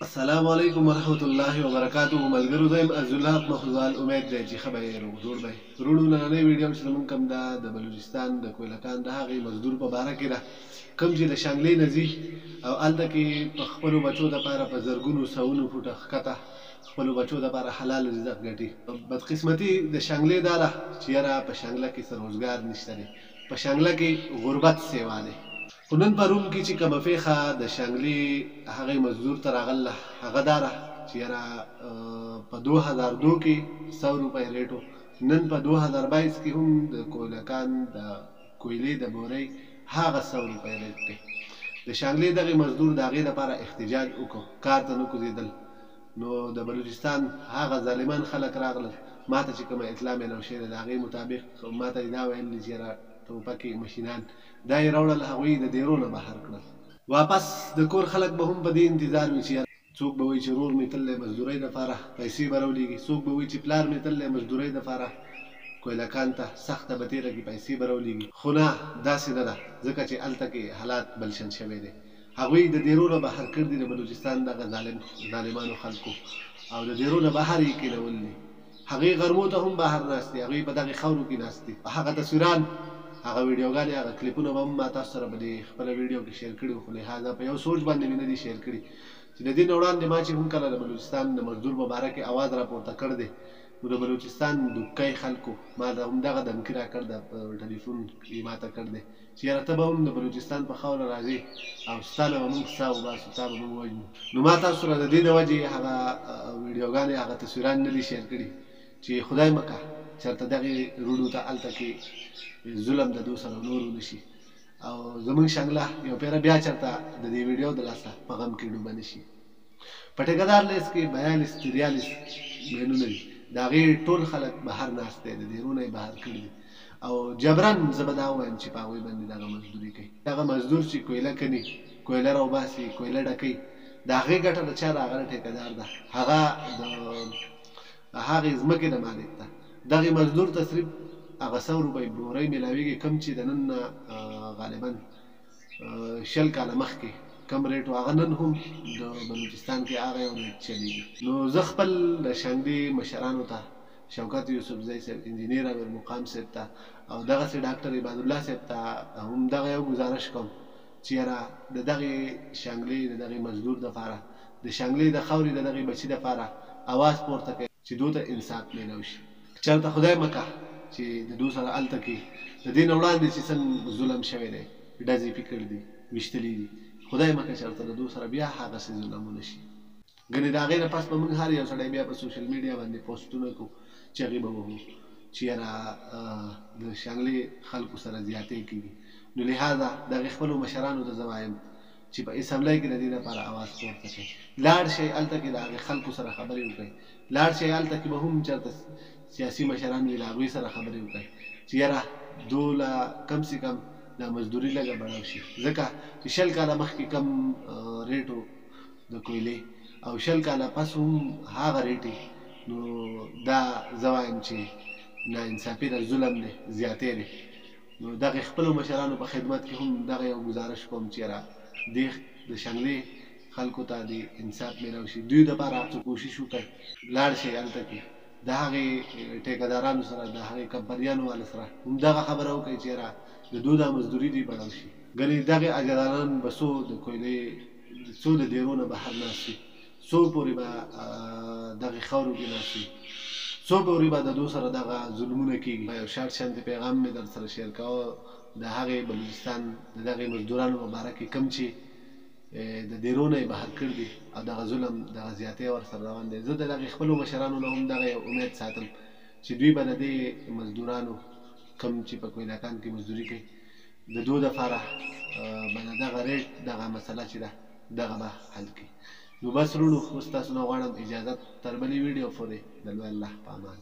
السلام علیکم ورحمت الله وبرکاته. ملګرو زم عزلات مخزال امید دی چې خبر جوړ دی. ورونو نننۍ ویډیو چې موږ کوم د بلوچستان د کویلکان د هغې مزدور په باره کې ده، کوم چې د شانګلې نه ځي او هلته کې په خپلو بچو دپاره په زرګونو سوونو فوټه ښکته خپلو بچو دپاره حلال رزق ګټي. بدقسمتي د شانګلې دا ده چې یاره په شانګله کې څه روزګار نشته دی، په شانګله کې غربت سیوا دی. خو نن په روم کې چې کومه پېښه د شانګلې هغې مزدور ته راغله هغه دا ده چې یاره په 2002 کې 100 روپۍ ریټ و، نن په 2022 کې هم د کویلکان د کویلې د بورۍ هغه 100 روپۍ ریټ دی. د شانګلې دغې مزدور د هغې دپاره احتجاج وکړو، کار ته نه کوزېدل. نو د بلوچستان هغه ظالمان خلک راغلل، ما ته چې کومه اطلاع میلاو شوې ده د هغې مطابق ما ته یې دا ویل دي چې یاره ټوپکې مشینان دا یې راوړل، هغوی د دیرو نه بهر کړل. واپس د کور خلک به هم په دې انتظار وي چې څوک به وایي چې ورور مې تللی مزدورۍ دپاره پیسې به راولېږي، څوک به وایي چې پلار مې تللی مزدورۍ دپاره کویلکان ته سخته به تېره کړي پیسې به راولېږي. خو نه، داسې نه ده، ځکه چې هلته کې حالات بلشن شوی دی. هغوی د دیرو نه بهر کړي دي د بلوچستان دغه ظالمانو خلکو، او د دیرو نه بهر یې کېنول دي. هغې غرمو ته هم بهر ناست دي، هغوی په دغې خاورو کې ناست دي. په هغه تصویران، هغه ویډیوګانې، هغه کلیپونه به هم ما تاسو سره په دې خپله ویډیو کې شیر کړي وو، خو لهذا په یو سوچ باندې مې نه دي شیر کړي چې د دې نه وړاندې ما چې هم کله د بلوچستان د مزدور په باره کې اواز راپورته کړ دی، نو د بلوچستان دوکۍ خلکو ما د همدغه دمکي راکړ ده، په ټلیفون کې ما ته کړ دی چې یاره ته به هم د بلوچستان په خاوره راځې او ستا نه به موږ ساه وباسو، تا به موږ وژنو. نو ما تاسو سره د دې د وجې هغه ویډیوګانې، هغه تصویران نه دي شیر کړي چې خدای مکه چېرته دغې روډو ته هلته کې ظلم د دو سره نور ونشي او زموږ شانګله یو پیره بیا چېرته د دې ویډیو د لاسه په غم کې ډوبه نه شي. په ټیکهدار لیست کې 42-43 بهنونه دي، د هغې ټول خلک بهر ناست دی، د دیرو نه یې بهر کړي دي او جبرن زه به دا ووایم چې په هغوی باندې دغه مزدوري کوي. دغه مزدور چې کویله کني، کویله راوباسي، کویله ډکوي، د هغې ګټه د چا ده؟ هغه د ټیکهدار ده، هغه د هغې ځمکې د مالک ده. دغې مزدور ته صرف هغه 100 روپۍ بورۍ میلاویږي، کوم چې د نن نه غالبا 20 کاله مخکې کم ریټ و، هغه نن هم د بلوچستان کې هغه یو ریټ چلیږي. نو زه خپل د شانګلې مشرانو ته، شوکت یوسفزی صاحب، انجینیر امیر مقام صاحب ته او دغسې ډاکټر عبادالله صاحب ته هم دغه یو ګزارش کوم چې یاره د دغې شانګلې د دغې مزدور دپاره، د شانګلې د خاورې د دغې بچي دپاره اواز پورته کوي چې دو ته انصاف میلاو شي. چېرته خدای مکه چې د دو سره هلته کې د دې نه وړاندې چې څنګه ظلم شوی دی، ډزې پې کړي دي، ویشتلي دي، خدای مکه چېرته د دو سره بیا هغسې ظلم ونه شي. ګنې د هغې نه پس به موږ هر یو سړی بیا په سوشل میډیا باندې پوسټونه کوو، چغې به وهو چې یاره د شانګلې خلکو سره زیاتې کېږي. نو لهذا دغې خپلو مشرانو ته زه وایم چې په اسمبلی کې د دې لپاره اواز پورته کړئ، لاړ شئ هلته کې د هغې خلکو سره خبرې وکړئ، لاړ شئ هلته کې به هم چېرته سیاسي مشران وي، له هغوی سره خبرې وکړئ چې یاره دو له کم سے کم دا مزدوري لږه بړاو شي، ځکه چې 20 کاله مخکې کم ریټ و د کویلې او 20 کاله پس هم هغه ریټ دی. نو دا زه وایم چې ناانصافي ده، ظلم دی، زیاتې دی. نو دغې خپلو مشرانو په خدمت کې هم دغه یو ګزارش کوم چې یاره دې د شانګلې خلکو ته د انصاف میلاو شي، دوی دپاره څه کوشش وکړئ، لاړ شئ هلته کې د هغې ټیکهدارانو سره، د هغې کمپنیانو والا سره همدغه خبره وکړئ چې یاره د دو دا مزدوري دوی بړاو شي. ګنې دغې اجدادان به څو د کویلې، څو د دیرو نه بهر ناست وي، څو پورې به دغې خاورو کې ناست وي، څو پورې به د دو سره دغه ظلمونه کېږي. یو شارټ شانتې پیغام مې در سره شیر کوه د هغې بلوچستان د دغې مزدورانو په باره کې، کوم چې د دیرو نه یې بهر کړي دي او دغه ظلم، دغه زیاتې ورسره روان دی. زه د دغې خپلو مشرانو نه هم دغه یو امید ساتم چې دوی به د دې مزدورانو، کوم چې په کویلکان کې مزدوري کوي، د دو دپاره به د دغه ریټ، دغه مسله چې ده دغه به حل کړي. نو بس وروڼو، اوس تاسو نه غواړم اجازت تر بلې ویډیو پورې د لوی الله په امان.